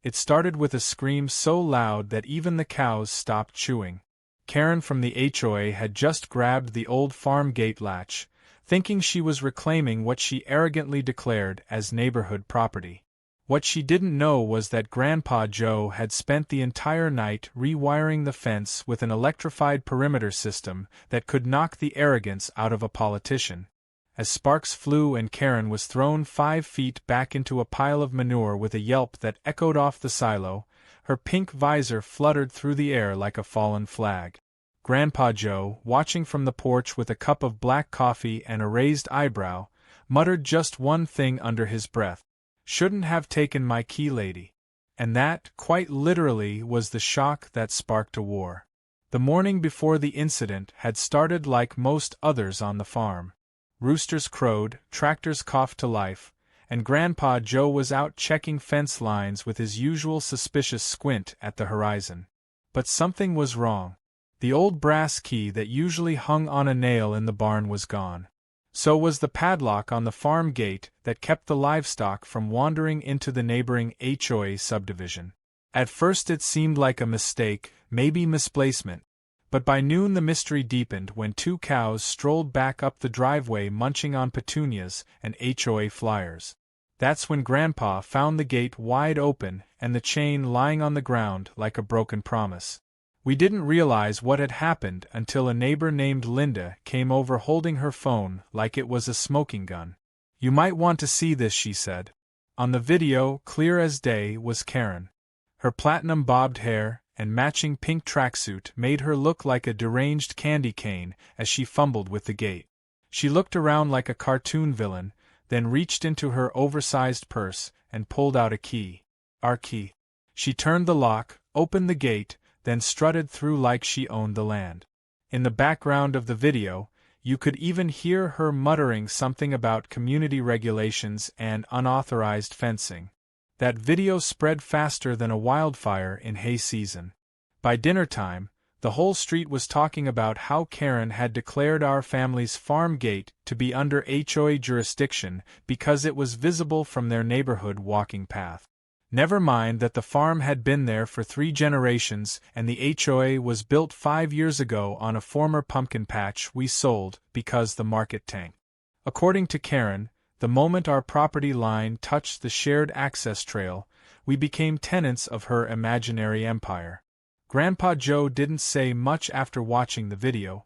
It started with a scream so loud that even the cows stopped chewing. Karen from the HOA had just grabbed the old farm gate latch, thinking she was reclaiming what she arrogantly declared as neighborhood property. What she didn't know was that Grandpa Joe had spent the entire night rewiring the fence with an electrified perimeter system that could knock the arrogance out of a politician. As sparks flew and Karen was thrown 5 feet back into a pile of manure with a yelp that echoed off the silo, her pink visor fluttered through the air like a fallen flag. Grandpa Joe, watching from the porch with a cup of black coffee and a raised eyebrow, muttered just one thing under his breath. "Shouldn't have taken my key, lady." And that, quite literally, was the shock that sparked a war. The morning before the incident had started like most others on the farm. Roosters crowed, tractors coughed to life, and Grandpa Joe was out checking fence lines with his usual suspicious squint at the horizon. But something was wrong. The old brass key that usually hung on a nail in the barn was gone. So was the padlock on the farm gate that kept the livestock from wandering into the neighboring HOA subdivision. At first it seemed like a mistake, maybe misplacement. But by noon the mystery deepened when 2 cows strolled back up the driveway munching on petunias and HOA flyers. That's when Grandpa found the gate wide open and the chain lying on the ground like a broken promise. We didn't realize what had happened until a neighbor named Linda came over holding her phone like it was a smoking gun. "You might want to see this," she said. On the video, clear as day, was Karen. Her platinum bobbed hair and matching pink tracksuit made her look like a deranged candy cane as she fumbled with the gate. She looked around like a cartoon villain, then reached into her oversized purse and pulled out a key. Our key. She turned the lock, opened the gate, then strutted through like she owned the land. In the background of the video, you could even hear her muttering something about community regulations and unauthorized fencing. That video spread faster than a wildfire in hay season. By dinner time, the whole street was talking about how Karen had declared our family's farm gate to be under HOA jurisdiction because it was visible from their neighborhood walking path. Never mind that the farm had been there for 3 generations and the HOA was built 5 years ago on a former pumpkin patch we sold because the market tanked. According to Karen, the moment our property line touched the shared access trail, we became tenants of her imaginary empire. Grandpa Joe didn't say much after watching the video.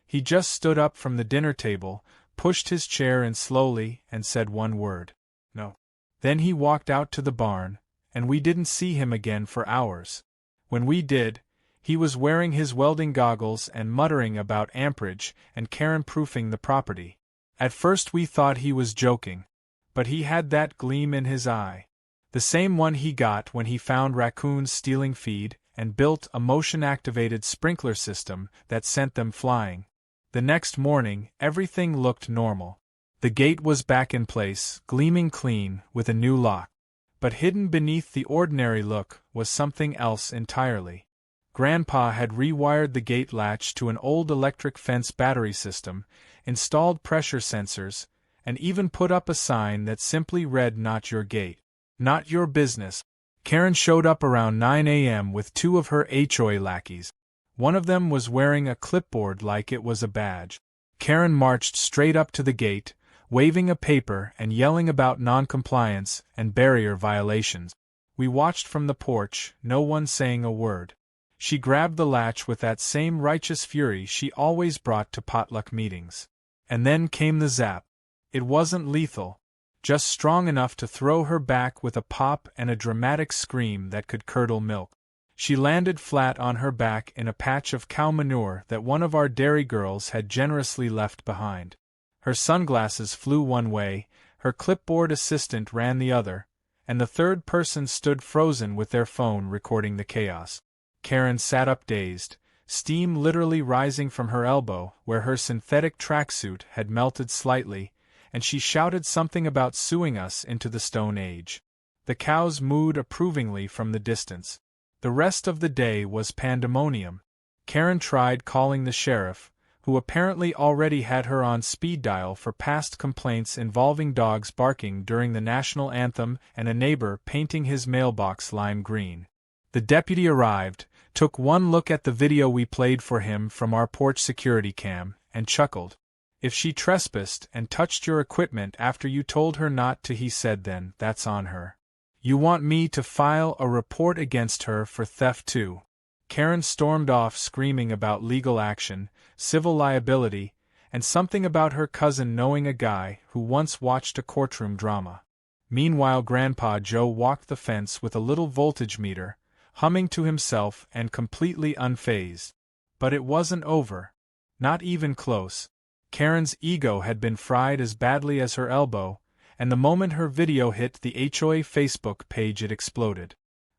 He just stood up from the dinner table, pushed his chair in slowly, and said one word. "No." Then he walked out to the barn, and we didn't see him again for hours. When we did, he was wearing his welding goggles and muttering about amperage and Karen-proofing the property. At first we thought he was joking, but he had that gleam in his eye. The same one he got when he found raccoons stealing feed and built a motion-activated sprinkler system that sent them flying. The next morning, everything looked normal. The gate was back in place, gleaming clean, with a new lock. But hidden beneath the ordinary look was something else entirely. Grandpa had rewired the gate latch to an old electric fence battery system, installed pressure sensors, and even put up a sign that simply read "Not your gate. Not your business." Karen showed up around 9 a.m. with 2 of her HOA lackeys. One of them was wearing a clipboard like it was a badge. Karen marched straight up to the gate, waving a paper and yelling about non-compliance and barrier violations. We watched from the porch, no one saying a word. She grabbed the latch with that same righteous fury she always brought to potluck meetings. And then came the zap. It wasn't lethal, just strong enough to throw her back with a pop and a dramatic scream that could curdle milk. She landed flat on her back in a patch of cow manure that one of our dairy girls had generously left behind. Her sunglasses flew one way, her clipboard assistant ran the other, and the third person stood frozen with their phone recording the chaos. Karen sat up dazed, steam literally rising from her elbow where her synthetic tracksuit had melted slightly, and she shouted something about suing us into the Stone Age. The cows mooed approvingly from the distance. The rest of the day was pandemonium. Karen tried calling the sheriff, who apparently already had her on speed dial for past complaints involving dogs barking during the national anthem and a neighbor painting his mailbox lime green. The deputy arrived, took one look at the video we played for him from our porch security cam, and chuckled. "If she trespassed and touched your equipment after you told her not to," he said, "then that's on her. You want me to file a report against her for theft too?" Karen stormed off screaming about legal action, civil liability, and something about her cousin knowing a guy who once watched a courtroom drama. Meanwhile, Grandpa Joe walked the fence with a little voltage meter, humming to himself and completely unfazed. But it wasn't over. Not even close. Karen's ego had been fried as badly as her elbow, and the moment her video hit the HOA Facebook page it exploded.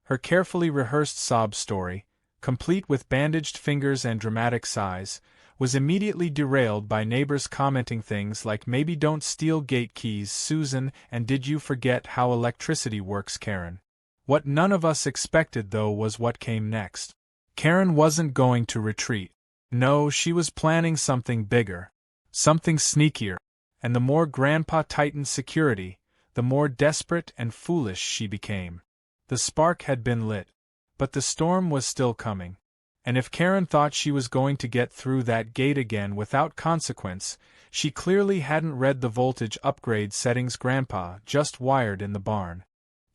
Her carefully rehearsed sob story, complete with bandaged fingers and dramatic sighs, was immediately derailed by neighbors commenting things like "maybe don't steal gate keys, Susan," and "did you forget how electricity works, Karen?" What none of us expected, though, was what came next. Karen wasn't going to retreat. No, she was planning something bigger. Something sneakier. And the more Grandpa tightened security, the more desperate and foolish she became. The spark had been lit. But the storm was still coming. And if Karen thought she was going to get through that gate again without consequence, she clearly hadn't read the voltage upgrade settings Grandpa just wired in the barn.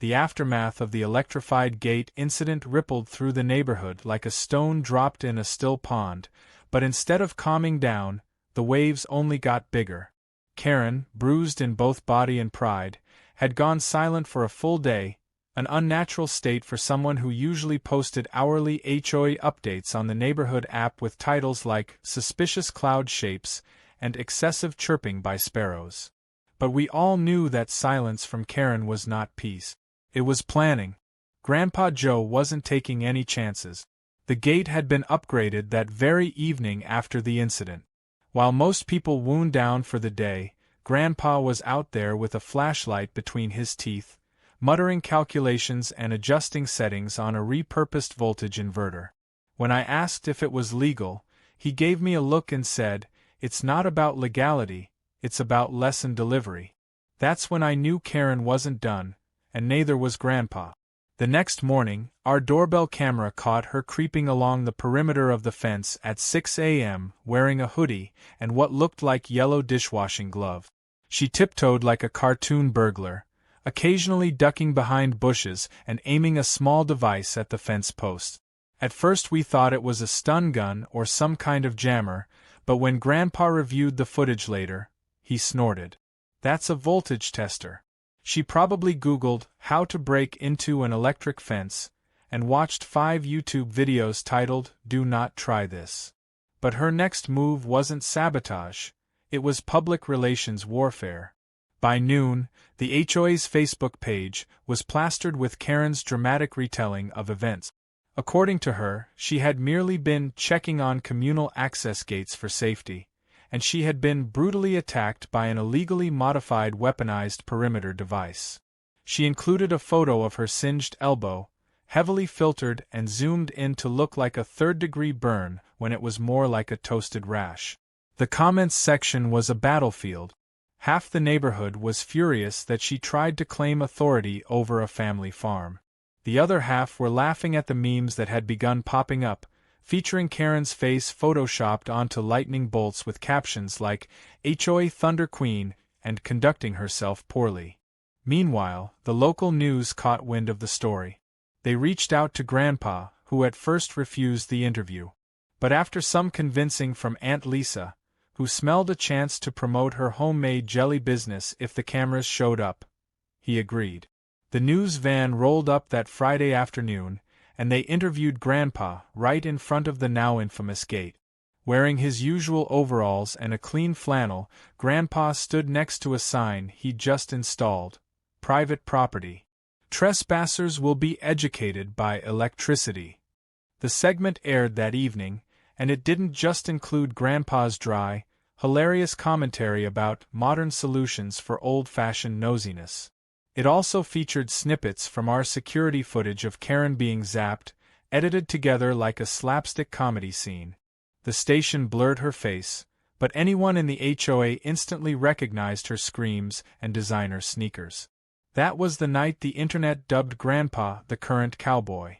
The aftermath of the electrified gate incident rippled through the neighborhood like a stone dropped in a still pond, but instead of calming down, the waves only got bigger. Karen, bruised in both body and pride, had gone silent for a full day, an unnatural state for someone who usually posted hourly HOA updates on the neighborhood app with titles like "Suspicious Cloud Shapes" and "Excessive Chirping by Sparrows." But we all knew that silence from Karen was not peace. It was planning. Grandpa Joe wasn't taking any chances. The gate had been upgraded that very evening after the incident. While most people wound down for the day, Grandpa was out there with a flashlight between his teeth, muttering calculations and adjusting settings on a repurposed voltage inverter. When I asked if it was legal, he gave me a look and said, "It's not about legality, it's about lesson delivery." That's when I knew Karen wasn't done, and neither was Grandpa. The next morning, our doorbell camera caught her creeping along the perimeter of the fence at 6 a.m., wearing a hoodie and what looked like yellow dishwashing glove. She tiptoed like a cartoon burglar, occasionally ducking behind bushes and aiming a small device at the fence post. At first we thought it was a stun gun or some kind of jammer, but when Grandpa reviewed the footage later, he snorted. "That's a voltage tester." She probably Googled "how to break into an electric fence" and watched 5 YouTube videos titled "Do Not Try This." But her next move wasn't sabotage, it was public relations warfare. By noon, the HOA's Facebook page was plastered with Karen's dramatic retelling of events. According to her, she had merely been checking on communal access gates for safety, and she had been brutally attacked by an illegally modified weaponized perimeter device. She included a photo of her singed elbow, heavily filtered and zoomed in to look like a third-degree burn when it was more like a toasted rash. The comments section was a battlefield. Half the neighborhood was furious that she tried to claim authority over a family farm. The other half were laughing at the memes that had begun popping up, featuring Karen's face photoshopped onto lightning bolts with captions like "HOA Thunder Queen" and "conducting herself poorly." Meanwhile, the local news caught wind of the story. They reached out to Grandpa, who at first refused the interview. But after some convincing from Aunt Lisa, who smelled a chance to promote her homemade jelly business if the cameras showed up, he agreed. The news van rolled up that Friday afternoon, and they interviewed Grandpa right in front of the now infamous gate. Wearing his usual overalls and a clean flannel, Grandpa stood next to a sign he'd just installed: "Private property. Trespassers will be educated by electricity." The segment aired that evening, and it didn't just include Grandpa's dry, hilarious commentary about modern solutions for old-fashioned nosiness. It also featured snippets from our security footage of Karen being zapped, edited together like a slapstick comedy scene. The station blurred her face, but anyone in the HOA instantly recognized her screams and designer sneakers. That was the night the internet dubbed Grandpa the current cowboy.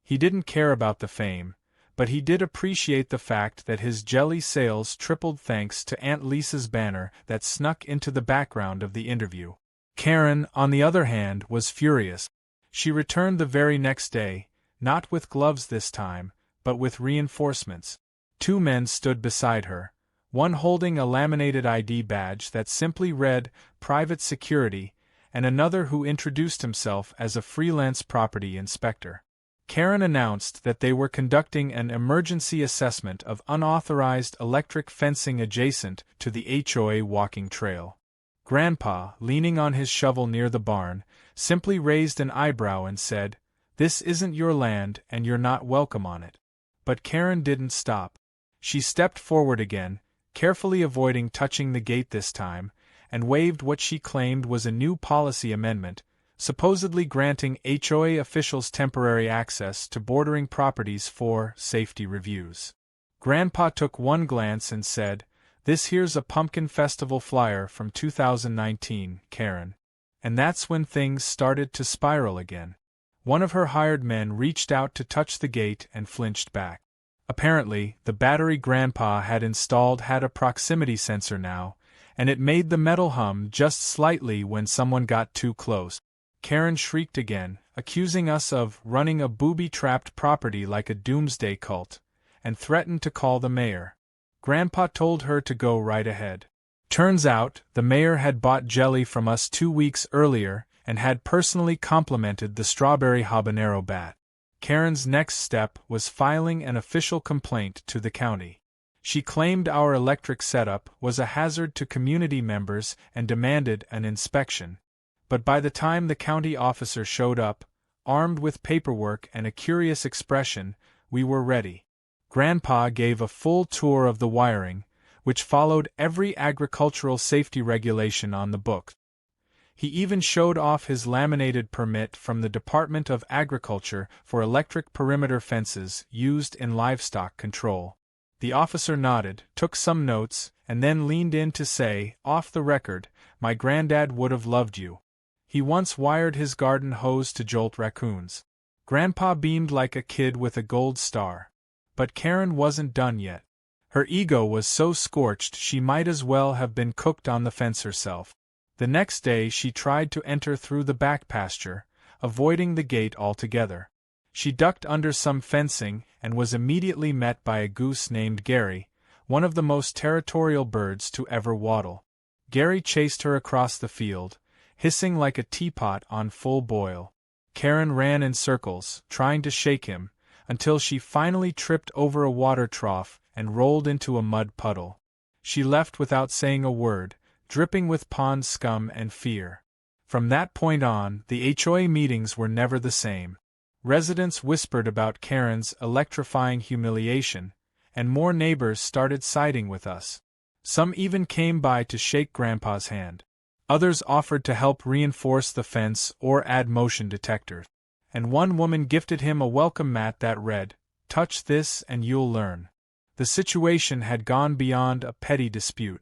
He didn't care about the fame, but he did appreciate the fact that his jelly sales tripled thanks to Aunt Lisa's banner that snuck into the background of the interview. Karen, on the other hand, was furious. She returned the very next day, not with gloves this time, but with reinforcements. 2 men stood beside her, one holding a laminated ID badge that simply read Private Security, and another who introduced himself as a freelance property inspector. Karen announced that they were conducting an emergency assessment of unauthorized electric fencing adjacent to the HOA walking trail. Grandpa, leaning on his shovel near the barn, simply raised an eyebrow and said, "This isn't your land and you're not welcome on it." But Karen didn't stop. She stepped forward again, carefully avoiding touching the gate this time, and waved what she claimed was a new policy amendment, supposedly granting HOA officials temporary access to bordering properties for safety reviews. Grandpa took one glance and said, "This here's a pumpkin festival flyer from 2019, Karen." And that's when things started to spiral again. One of her hired men reached out to touch the gate and flinched back. Apparently, the battery Grandpa had installed had a proximity sensor now, and it made the metal hum just slightly when someone got too close. Karen shrieked again, accusing us of running a booby-trapped property like a doomsday cult, and threatened to call the mayor. Grandpa told her to go right ahead. Turns out, the mayor had bought jelly from us 2 weeks earlier and had personally complimented the strawberry habanero bat. Karen's next step was filing an official complaint to the county. She claimed our electric setup was a hazard to community members and demanded an inspection. But by the time the county officer showed up, armed with paperwork and a curious expression, we were ready. Grandpa gave a full tour of the wiring, which followed every agricultural safety regulation on the book. He even showed off his laminated permit from the Department of Agriculture for electric perimeter fences used in livestock control. The officer nodded, took some notes, and then leaned in to say, "Off the record, my granddad would have loved you. He once wired his garden hose to jolt raccoons." Grandpa beamed like a kid with a gold star. But Karen wasn't done yet. Her ego was so scorched she might as well have been cooked on the fence herself. The next day she tried to enter through the back pasture, avoiding the gate altogether. She ducked under some fencing and was immediately met by a goose named Gary, one of the most territorial birds to ever waddle. Gary chased her across the field, hissing like a teapot on full boil. Karen ran in circles, trying to shake him, until she finally tripped over a water trough and rolled into a mud puddle. She left without saying a word, dripping with pond scum and fear. From that point on, the HOA meetings were never the same. Residents whispered about Karen's electrifying humiliation, and more neighbors started siding with us. Some even came by to shake Grandpa's hand. Others offered to help reinforce the fence or add motion detectors. And one woman gifted him a welcome mat that read, "Touch this and you'll learn." The situation had gone beyond a petty dispute.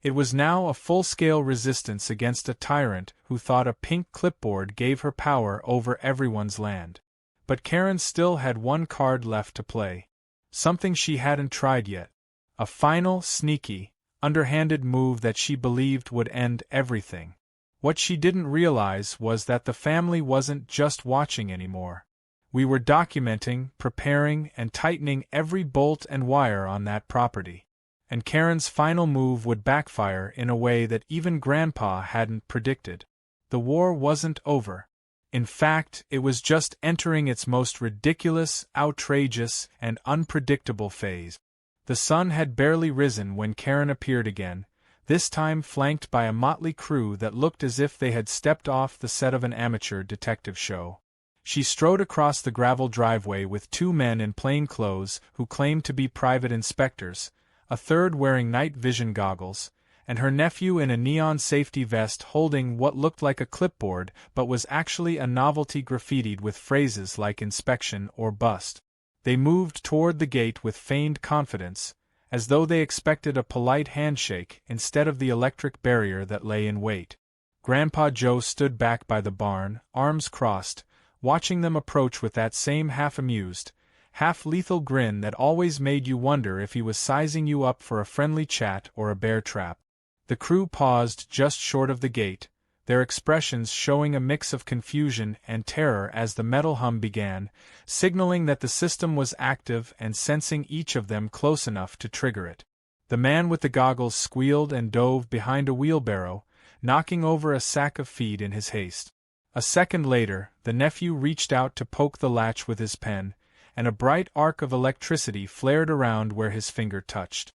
It was now a full-scale resistance against a tyrant who thought a pink clipboard gave her power over everyone's land. But Karen still had one card left to play. Something she hadn't tried yet. A final, sneaky, underhanded move that she believed would end everything. What she didn't realize was that the family wasn't just watching anymore. We were documenting, preparing, and tightening every bolt and wire on that property. And Karen's final move would backfire in a way that even Grandpa hadn't predicted. The war wasn't over. In fact, it was just entering its most ridiculous, outrageous, and unpredictable phase. The sun had barely risen when Karen appeared again, this time flanked by a motley crew that looked as if they had stepped off the set of an amateur detective show. She strode across the gravel driveway with 2 men in plain clothes who claimed to be private inspectors, a third wearing night vision goggles, and her nephew in a neon safety vest holding what looked like a clipboard but was actually a novelty graffitied with phrases like inspection or bust. They moved toward the gate with feigned confidence, as though they expected a polite handshake instead of the electric barrier that lay in wait. Grandpa Joe stood back by the barn, arms crossed, watching them approach with that same half-amused, half-lethal grin that always made you wonder if he was sizing you up for a friendly chat or a bear trap. The crew paused just short of the gate, their expressions showing a mix of confusion and terror as the metal hum began, signaling that the system was active and sensing each of them close enough to trigger it. The man with the goggles squealed and dove behind a wheelbarrow, knocking over a sack of feed in his haste. A second later, the nephew reached out to poke the latch with his pen, and a bright arc of electricity flared around where his finger touched.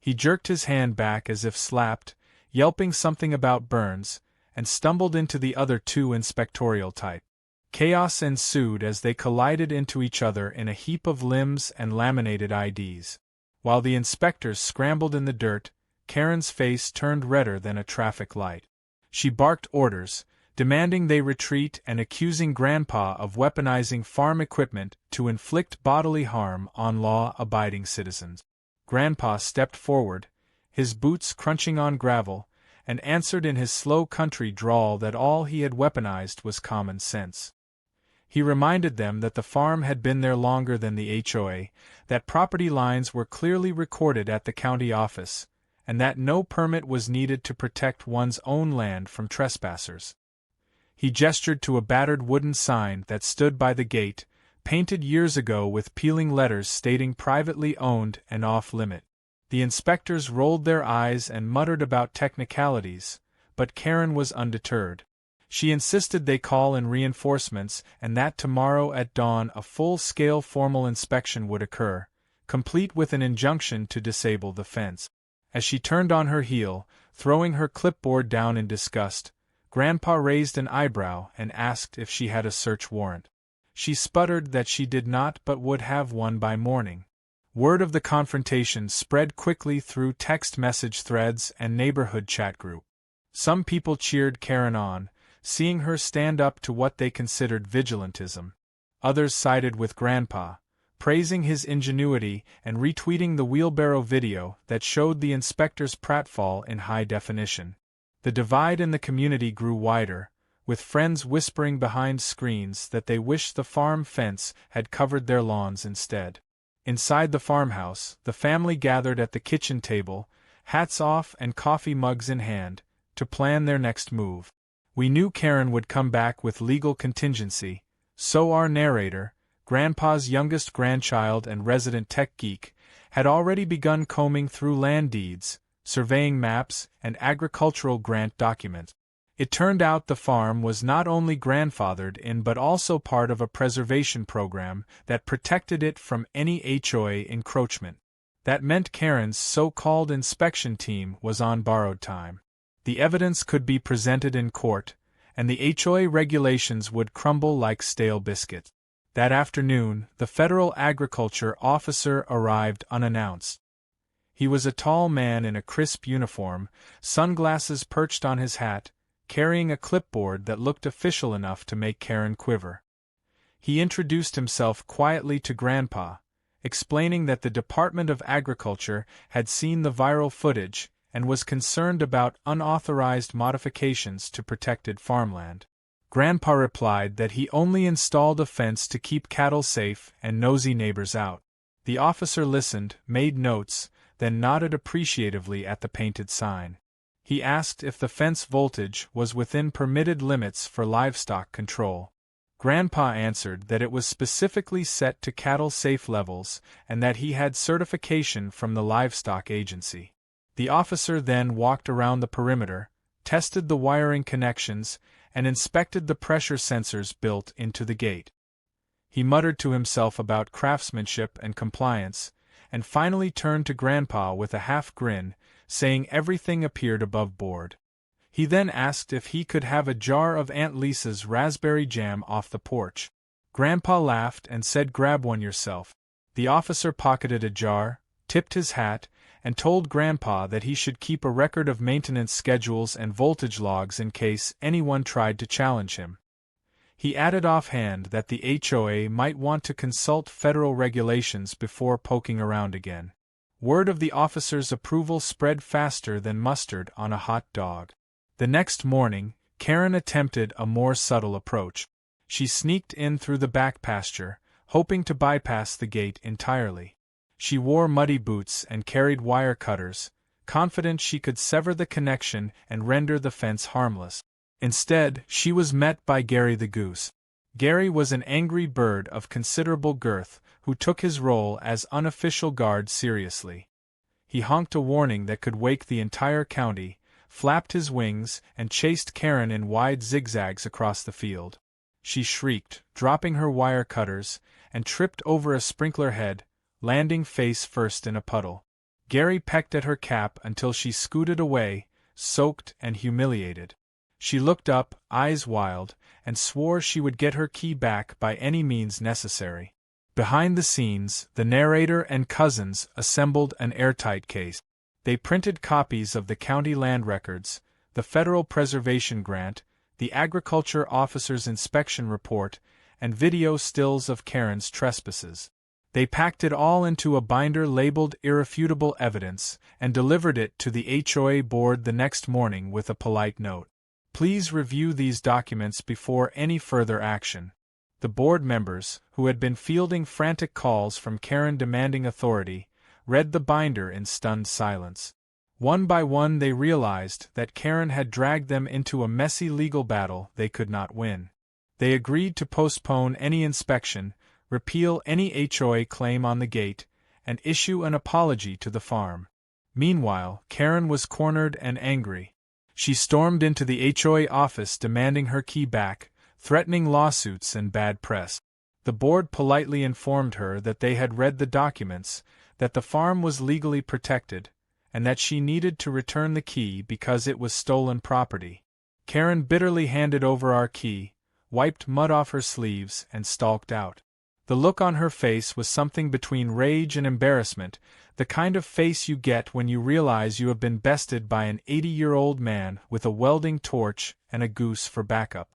He jerked his hand back as if slapped, yelping something about burns, and stumbled into the other two inspectorial type. Chaos ensued as they collided into each other in a heap of limbs and laminated IDs. While the inspectors scrambled in the dirt, Karen's face turned redder than a traffic light. She barked orders, demanding they retreat and accusing Grandpa of weaponizing farm equipment to inflict bodily harm on law-abiding citizens. Grandpa stepped forward, his boots crunching on gravel, and answered in his slow country drawl that all he had weaponized was common sense. He reminded them that the farm had been there longer than the HOA, that property lines were clearly recorded at the county office, and that no permit was needed to protect one's own land from trespassers. He gestured to a battered wooden sign that stood by the gate, painted years ago with peeling letters stating privately owned and off-limit. The inspectors rolled their eyes and muttered about technicalities, but Karen was undeterred. She insisted they call in reinforcements and that tomorrow at dawn a full-scale formal inspection would occur, complete with an injunction to disable the fence. As she turned on her heel, throwing her clipboard down in disgust, Grandpa raised an eyebrow and asked if she had a search warrant. She sputtered that she did not but would have one by morning. Word of the confrontation spread quickly through text message threads and neighborhood chat group. Some people cheered Karen on, seeing her stand up to what they considered vigilantism. Others sided with Grandpa, praising his ingenuity and retweeting the wheelbarrow video that showed the inspector's pratfall in high definition. The divide in the community grew wider, with friends whispering behind screens that they wished the farm fence had covered their lawns instead. Inside the farmhouse, the family gathered at the kitchen table, hats off and coffee mugs in hand, to plan their next move. We knew Karen would come back with legal contingency, so our narrator, Grandpa's youngest grandchild and resident tech geek, had already begun combing through land deeds, surveying maps, and agricultural grant documents. It turned out the farm was not only grandfathered in but also part of a preservation program that protected it from any HOA encroachment. That meant Karen's so-called inspection team was on borrowed time. The evidence could be presented in court, and the HOA regulations would crumble like stale biscuits. That afternoon, the federal agriculture officer arrived unannounced. He was a tall man in a crisp uniform, sunglasses perched on his hat, carrying a clipboard that looked official enough to make Karen quiver. He introduced himself quietly to Grandpa, explaining that the Department of Agriculture had seen the viral footage and was concerned about unauthorized modifications to protected farmland. Grandpa replied that he only installed a fence to keep cattle safe and nosy neighbors out. The officer listened, made notes, then nodded appreciatively at the painted sign. He asked if the fence voltage was within permitted limits for livestock control. Grandpa answered that it was specifically set to cattle-safe levels and that he had certification from the livestock agency. The officer then walked around the perimeter, tested the wiring connections, and inspected the pressure sensors built into the gate. He muttered to himself about craftsmanship and compliance, and finally turned to Grandpa with a half grin, saying everything appeared above board. He then asked if he could have a jar of Aunt Lisa's raspberry jam off the porch. Grandpa laughed and said, "Grab one yourself." The officer pocketed a jar, tipped his hat, and told Grandpa that he should keep a record of maintenance schedules and voltage logs in case anyone tried to challenge him. He added offhand that the HOA might want to consult federal regulations before poking around again. Word of the officer's approval spread faster than mustard on a hot dog. The next morning, Karen attempted a more subtle approach. She sneaked in through the back pasture, hoping to bypass the gate entirely. She wore muddy boots and carried wire cutters, confident she could sever the connection and render the fence harmless. Instead, she was met by Gary the goose. Gary was an angry bird of considerable girth who took his role as unofficial guard seriously. He honked a warning that could wake the entire county, flapped his wings, and chased Karen in wide zigzags across the field. She shrieked, dropping her wire cutters, and tripped over a sprinkler head, landing face first in a puddle. Gary pecked at her cap until she scooted away, soaked and humiliated. She looked up, eyes wild, and swore she would get her key back by any means necessary. Behind the scenes, the narrator and cousins assembled an Airtight case. They printed copies of the county land records, the federal preservation grant, the agriculture officer's inspection report, and video stills of Karen's trespasses. They packed it all into a binder labeled irrefutable evidence and delivered it to the HOA board the next morning with a polite note. Please review these documents before any further action. The board members, who had been fielding frantic calls from Karen demanding authority, read the binder in stunned silence. One by one they realized that Karen had dragged them into a messy legal battle they could not win. They agreed to postpone any inspection, repeal any HOA claim on the gate, and issue an apology to the farm. Meanwhile, Karen was cornered and angry. She stormed into the HOA office demanding her key back, threatening lawsuits and bad press. The board politely informed her that they had read the documents, that the farm was legally protected, and that she needed to return the key because it was stolen property. Karen bitterly handed over our key, wiped mud off her sleeves, and stalked out. The look on her face was something between rage and embarrassment, the kind of face you get when you realize you have been bested by an 80-year-old man with a welding torch and a goose for backup.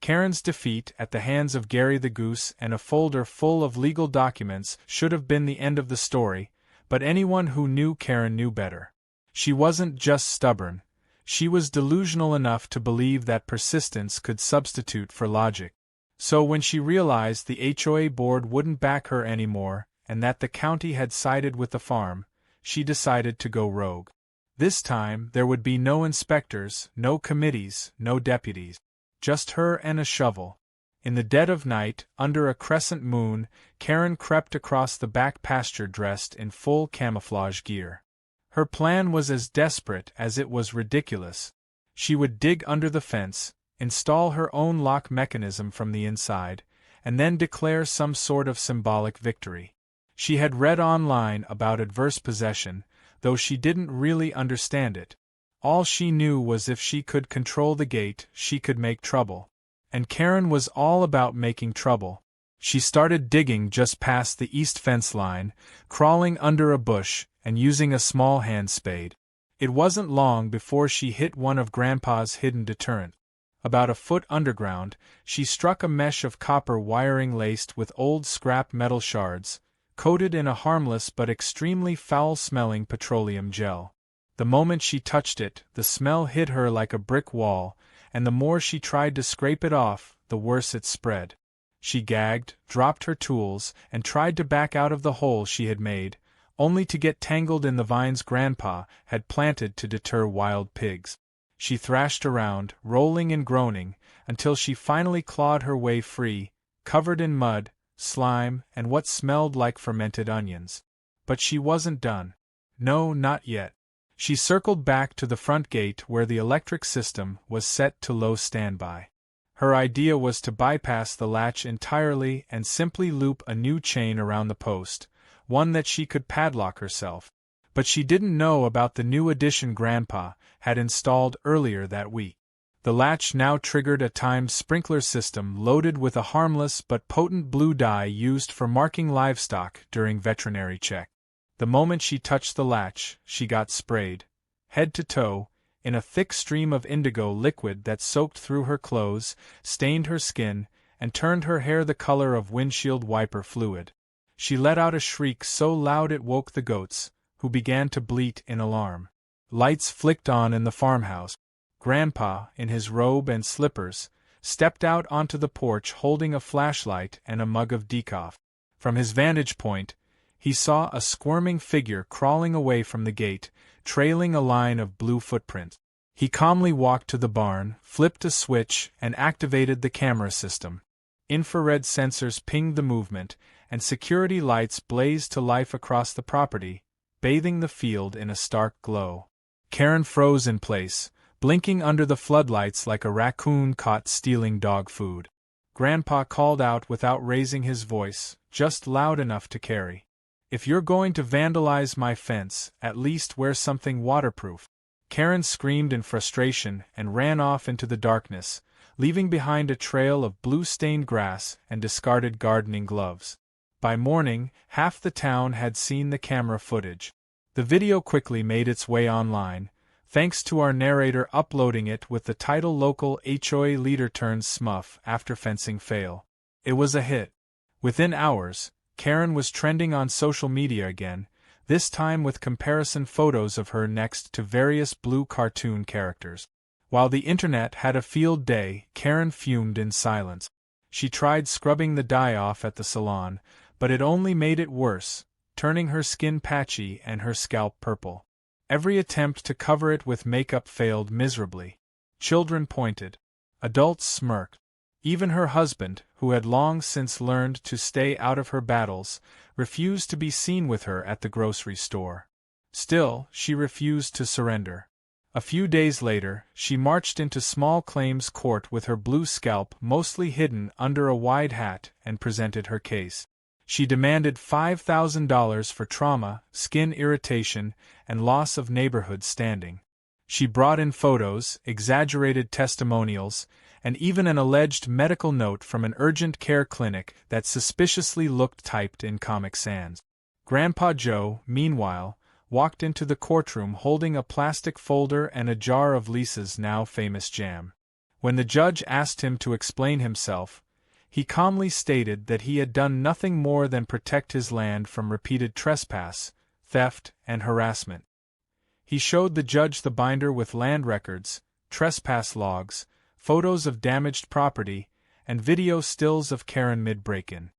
Karen's defeat at the hands of Gary the goose and a folder full of legal documents should have been the end of the story, but anyone who knew Karen knew better. She wasn't just stubborn, she was delusional enough to believe that persistence could substitute for logic. So when she realized the HOA board wouldn't back her anymore, and that the county had sided with the farm, she decided to go rogue. This time there would be no inspectors, no committees, no deputies. Just her and a shovel. In the dead of night, under a crescent moon, Karen crept across the back pasture dressed in full camouflage gear. Her plan was as desperate as it was ridiculous. She would dig under the fence, install her own lock mechanism from the inside, and then declare some sort of symbolic victory. She had read online about adverse possession, though she didn't really understand it. All she knew was if she could control the gate, she could make trouble. And Karen was all about making trouble. She started digging just past the east fence line, crawling under a bush, and using a small hand spade. It wasn't long before she hit one of Grandpa's hidden deterrents. About a foot underground, she struck a mesh of copper wiring laced with old scrap metal shards, coated in a harmless but extremely foul-smelling petroleum gel. The moment she touched it, the smell hit her like a brick wall, and the more she tried to scrape it off, the worse it spread. She gagged, dropped her tools, and tried to back out of the hole she had made, only to get tangled in the vines Grandpa had planted to deter wild pigs. She thrashed around, rolling and groaning, until she finally clawed her way free, covered in mud, slime, and what smelled like fermented onions. But she wasn't done. No, not yet. She circled back to the front gate where the electric system was set to low standby. Her idea was to bypass the latch entirely and simply loop a new chain around the post, one that she could padlock herself. But she didn't know about the new addition Grandpa had installed earlier that week. The latch now triggered a timed sprinkler system loaded with a harmless but potent blue dye used for marking livestock during veterinary check. The moment she touched the latch, she got sprayed, head to toe, in a thick stream of indigo liquid that soaked through her clothes, stained her skin, and turned her hair the color of windshield wiper fluid. She let out a shriek so loud it woke the goats, who began to bleat in alarm. Lights flicked on in the farmhouse. Grandpa, in his robe and slippers, stepped out onto the porch holding a flashlight and a mug of decaf. From his vantage point, he saw a squirming figure crawling away from the gate, trailing a line of blue footprints. He calmly walked to the barn, flipped a switch, and activated the camera system. Infrared sensors pinged the movement, and security lights blazed to life across the property, bathing the field in a stark glow. Karen froze in place, blinking under the floodlights like a raccoon caught stealing dog food. Grandpa called out without raising his voice, just loud enough to carry. "If you're going to vandalize my fence, at least wear something waterproof." Karen screamed in frustration and ran off into the darkness, leaving behind a trail of blue-stained grass and discarded gardening gloves. By morning, half the town had seen the camera footage. The video quickly made its way online, thanks to our narrator uploading it with the title "Local HOA Leader Turns Smurf After Fencing Fail." It was a hit. Within hours, Karen was trending on social media again, this time with comparison photos of her next to various blue cartoon characters. While the internet had a field day, Karen fumed in silence. She tried scrubbing the dye off at the salon, but it only made it worse, turning her skin patchy and her scalp purple. Every attempt to cover it with makeup failed miserably. Children pointed. Adults smirked. Even her husband, who had long since learned to stay out of her battles, refused to be seen with her at the grocery store. Still, she refused to surrender. A few days later, she marched into small claims court with her blue scalp mostly hidden under a wide hat and presented her case. She demanded $5,000 for trauma, skin irritation, and loss of neighborhood standing. She brought in photos, exaggerated testimonials, and even an alleged medical note from an urgent care clinic that suspiciously looked typed in Comic Sans. Grandpa Joe, meanwhile, walked into the courtroom holding a plastic folder and a jar of Lisa's now famous jam. When the judge asked him to explain himself, he calmly stated that he had done nothing more than protect his land from repeated trespass, theft, and harassment. He showed the judge the binder with land records, trespass logs, photos of damaged property, and video stills of Karen mid-break-in.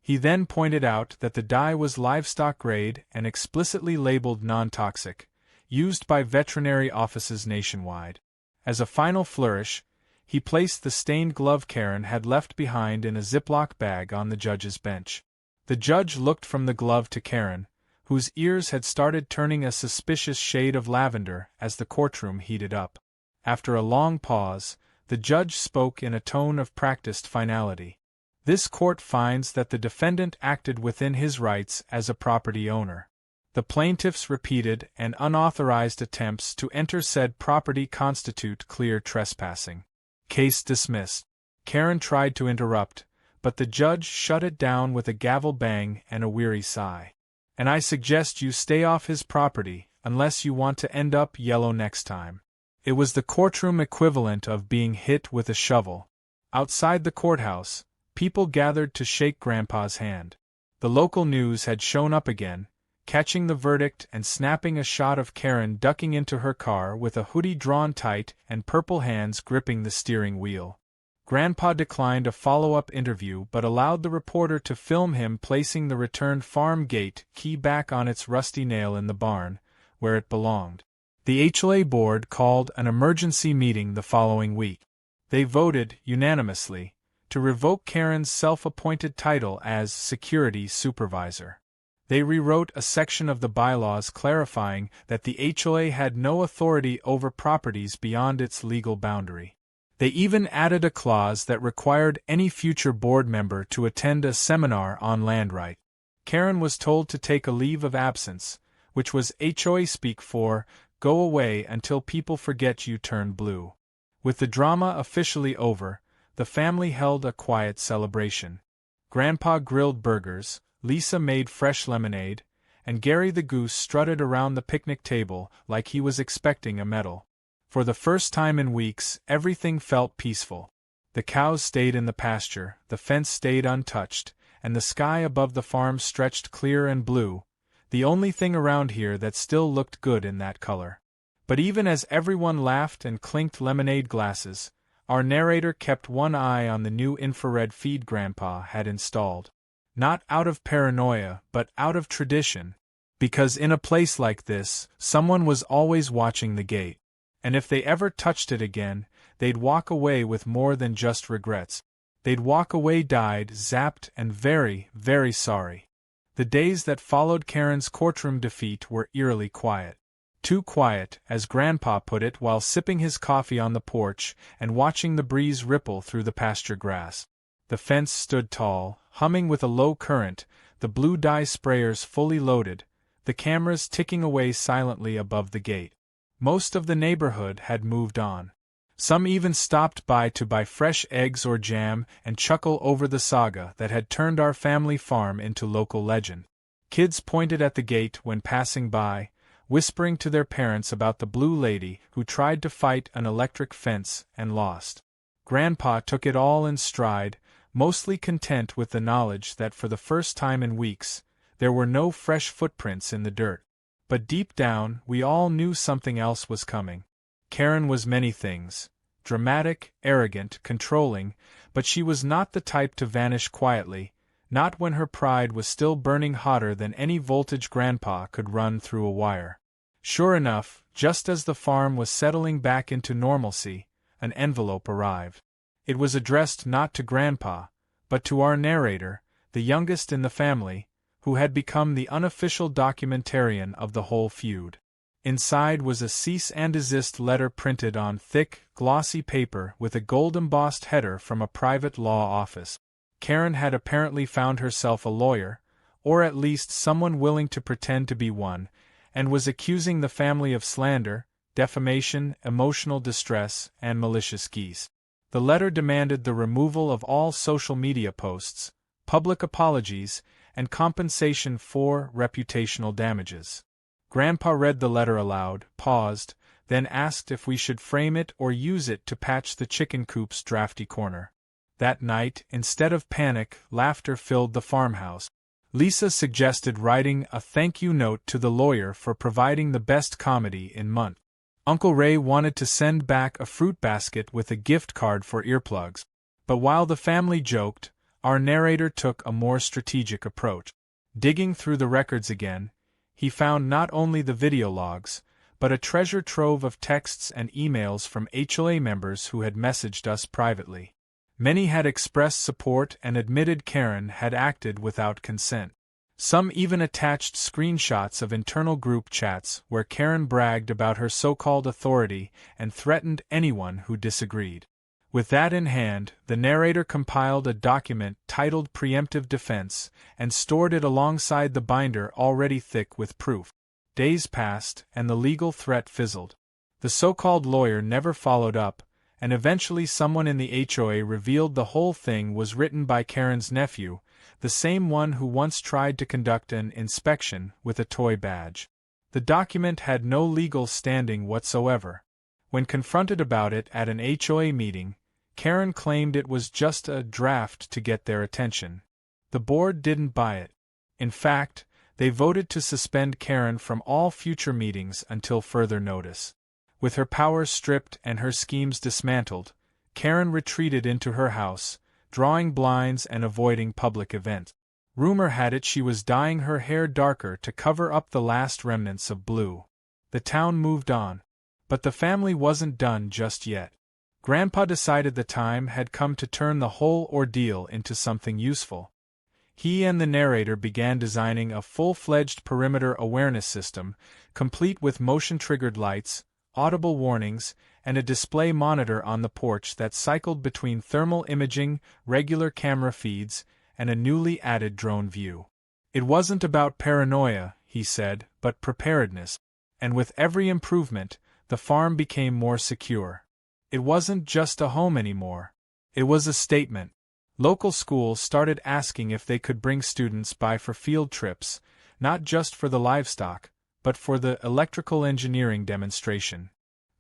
He then pointed out that the dye was livestock grade and explicitly labeled non-toxic, used by veterinary offices nationwide. As a final flourish, he placed the stained glove Karen had left behind in a Ziploc bag on the judge's bench. The judge looked from the glove to Karen, whose ears had started turning a suspicious shade of lavender as the courtroom heated up. After a long pause, the judge spoke in a tone of practiced finality. "This court finds that the defendant acted within his rights as a property owner. The plaintiff's repeated and unauthorized attempts to enter said property constitute clear trespassing. Case dismissed." Karen tried to interrupt, but the judge shut it down with a gavel bang and a weary sigh. "And I suggest you stay off his property, unless you want to end up yellow next time." It was the courtroom equivalent of being hit with a shovel. Outside the courthouse, people gathered to shake Grandpa's hand. The local news had shown up again, catching the verdict and snapping a shot of Karen ducking into her car with a hoodie drawn tight and purple hands gripping the steering wheel. Grandpa declined a follow-up interview but allowed the reporter to film him placing the returned farm gate key back on its rusty nail in the barn, where it belonged. The HOA board called an emergency meeting the following week. They voted, unanimously, to revoke Karen's self-appointed title as security supervisor. They rewrote a section of the bylaws clarifying that the HOA had no authority over properties beyond its legal boundary. They even added a clause that required any future board member to attend a seminar on land right. Karen was told to take a leave of absence, which was HOA speak for, "Go away until people forget you turned blue." With the drama officially over, the family held a quiet celebration. Grandpa grilled burgers, Lisa made fresh lemonade, and Gary the goose strutted around the picnic table like he was expecting a medal. For the first time in weeks, everything felt peaceful. The cows stayed in the pasture, the fence stayed untouched, and the sky above the farm stretched clear and blue, the only thing around here that still looked good in that color. But even as everyone laughed and clinked lemonade glasses, our narrator kept one eye on the new infrared feed Grandpa had installed. Not out of paranoia, but out of tradition, because in a place like this, someone was always watching the gate, and if they ever touched it again, they'd walk away with more than just regrets. They'd walk away dyed, zapped, and very, very sorry. The days that followed Karen's courtroom defeat were eerily quiet. Too quiet, as Grandpa put it while sipping his coffee on the porch and watching the breeze ripple through the pasture grass. The fence stood tall, humming with a low current, the blue dye sprayers fully loaded, the cameras ticking away silently above the gate. Most of the neighborhood had moved on. Some even stopped by to buy fresh eggs or jam and chuckle over the saga that had turned our family farm into local legend. Kids pointed at the gate when passing by, whispering to their parents about the blue lady who tried to fight an electric fence and lost. Grandpa took it all in stride, mostly content with the knowledge that for the first time in weeks, there were no fresh footprints in the dirt. But deep down, we all knew something else was coming. Karen was many things: dramatic, arrogant, controlling, but she was not the type to vanish quietly, not when her pride was still burning hotter than any voltage Grandpa could run through a wire. Sure enough, just as the farm was settling back into normalcy, an envelope arrived. It was addressed not to Grandpa, but to our narrator, the youngest in the family, who had become the unofficial documentarian of the whole feud. Inside was a cease and desist letter printed on thick, glossy paper with a gold-embossed header from a private law office. Karen had apparently found herself a lawyer, or at least someone willing to pretend to be one, and was accusing the family of slander, defamation, emotional distress, and malicious geese. The letter demanded the removal of all social media posts, public apologies, and compensation for reputational damages. Grandpa read the letter aloud, paused, then asked if we should frame it or use it to patch the chicken coop's drafty corner. That night, instead of panic, laughter filled the farmhouse. Lisa suggested writing a thank you note to the lawyer for providing the best comedy in months. Uncle Ray wanted to send back a fruit basket with a gift card for earplugs. But while the family joked, our narrator took a more strategic approach. Digging through the records again, he found not only the video logs, but a treasure trove of texts and emails from HOA members who had messaged us privately. Many had expressed support and admitted Karen had acted without consent. Some even attached screenshots of internal group chats where Karen bragged about her so-called authority and threatened anyone who disagreed. With that in hand, the narrator compiled a document titled Preemptive Defense and stored it alongside the binder already thick with proof. Days passed, and the legal threat fizzled. The so-called lawyer never followed up, and eventually someone in the HOA revealed the whole thing was written by Karen's nephew, the same one who once tried to conduct an inspection with a toy badge. The document had no legal standing whatsoever. When confronted about it at an HOA meeting, Karen claimed it was just a draft to get their attention. The board didn't buy it. In fact, they voted to suspend Karen from all future meetings until further notice. With her powers stripped and her schemes dismantled, Karen retreated into her house, drawing blinds and avoiding public events. Rumor had it she was dyeing her hair darker to cover up the last remnants of blue. The town moved on. But the family wasn't done just yet. Grandpa decided the time had come to turn the whole ordeal into something useful. He and the narrator began designing a full-fledged perimeter awareness system, complete with motion-triggered lights, audible warnings, and a display monitor on the porch that cycled between thermal imaging, regular camera feeds, and a newly added drone view. It wasn't about paranoia, he said, but preparedness. And with every improvement, the farm became more secure. It wasn't just a home anymore. It was a statement. Local schools started asking if they could bring students by for field trips, not just for the livestock, but for the electrical engineering demonstration.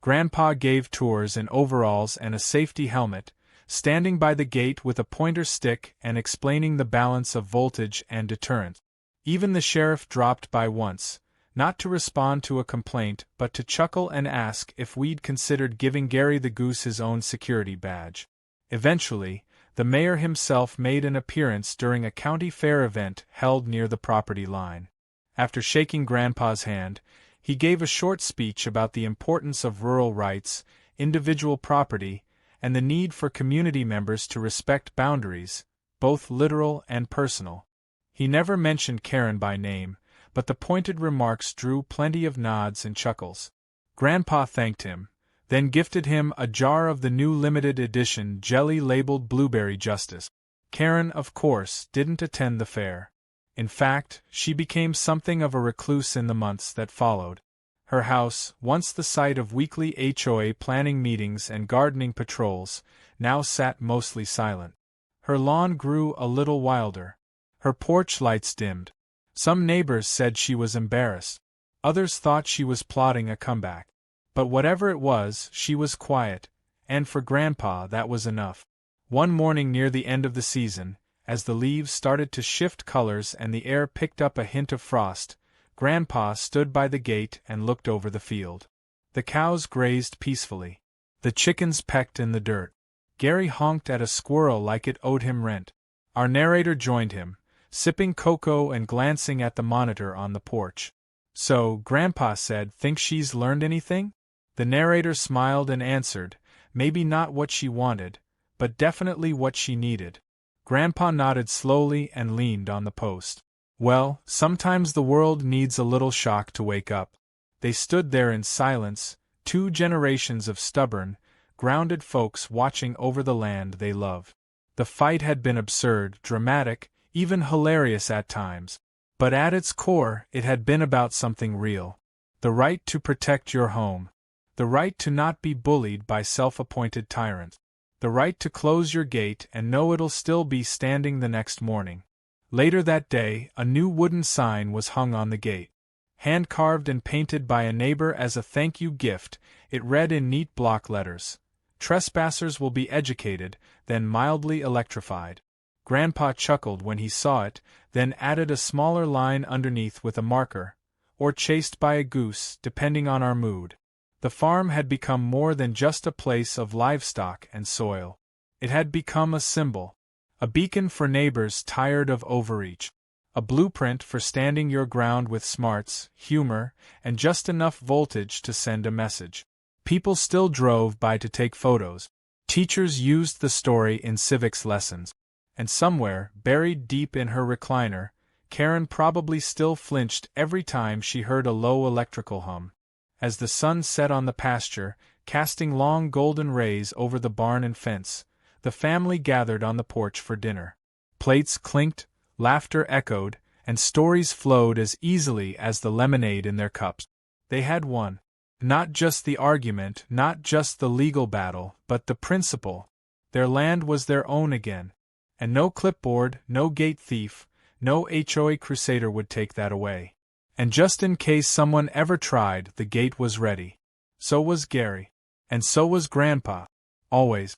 Grandpa gave tours in overalls and a safety helmet, standing by the gate with a pointer stick and explaining the balance of voltage and deterrent. Even the sheriff dropped by once, not to respond to a complaint but to chuckle and ask if we'd considered giving Gary the Goose his own security badge. Eventually, the mayor himself made an appearance during a county fair event held near the property line. After shaking Grandpa's hand, he gave a short speech about the importance of rural rights, individual property, and the need for community members to respect boundaries, both literal and personal. He never mentioned Karen by name, but the pointed remarks drew plenty of nods and chuckles. Grandpa thanked him, then gifted him a jar of the new limited edition jelly-labeled Blueberry Justice. Karen, of course, didn't attend the fair. In fact, she became something of a recluse in the months that followed. Her house, once the site of weekly HOA planning meetings and gardening patrols, now sat mostly silent. Her lawn grew a little wilder. Her porch lights dimmed. Some neighbors said she was embarrassed. Others thought she was plotting a comeback. But whatever it was, she was quiet, and for Grandpa that was enough. One morning near the end of the season, as the leaves started to shift colors and the air picked up a hint of frost, Grandpa stood by the gate and looked over the field. The cows grazed peacefully. The chickens pecked in the dirt. Gary honked at a squirrel like it owed him rent. Our narrator joined him, sipping cocoa and glancing at the monitor on the porch. "So," Grandpa said, "think she's learned anything?" The narrator smiled and answered, "Maybe not what she wanted, but definitely what she needed." Grandpa nodded slowly and leaned on the post. "Well, sometimes the world needs a little shock to wake up." They stood there in silence, 2 generations of stubborn, grounded folks watching over the land they love. The fight had been absurd, dramatic, even hilarious at times. But at its core, it had been about something real. The right to protect your home. The right to not be bullied by self-appointed tyrants. The right to close your gate and know it'll still be standing the next morning. Later that day, a new wooden sign was hung on the gate. Hand-carved and painted by a neighbor as a thank-you gift, it read in neat block letters, "Trespassers will be educated, then mildly electrified." Grandpa chuckled when he saw it, then added a smaller line underneath with a marker, "Or chased by a goose, depending on our mood." The farm had become more than just a place of livestock and soil. It had become a symbol. A beacon for neighbors tired of overreach. A blueprint for standing your ground with smarts, humor, and just enough voltage to send a message. People still drove by to take photos. Teachers used the story in civics lessons. And somewhere, buried deep in her recliner, Karen probably still flinched every time she heard a low electrical hum. As the sun set on the pasture, casting long golden rays over the barn and fence, the family gathered on the porch for dinner. Plates clinked, laughter echoed, and stories flowed as easily as the lemonade in their cups. They had won. Not just the argument, not just the legal battle, but the principle. Their land was their own again. And no clipboard, no gate thief, no HOA crusader would take that away. And just in case someone ever tried, the gate was ready. So was Gary. And so was Grandpa. Always.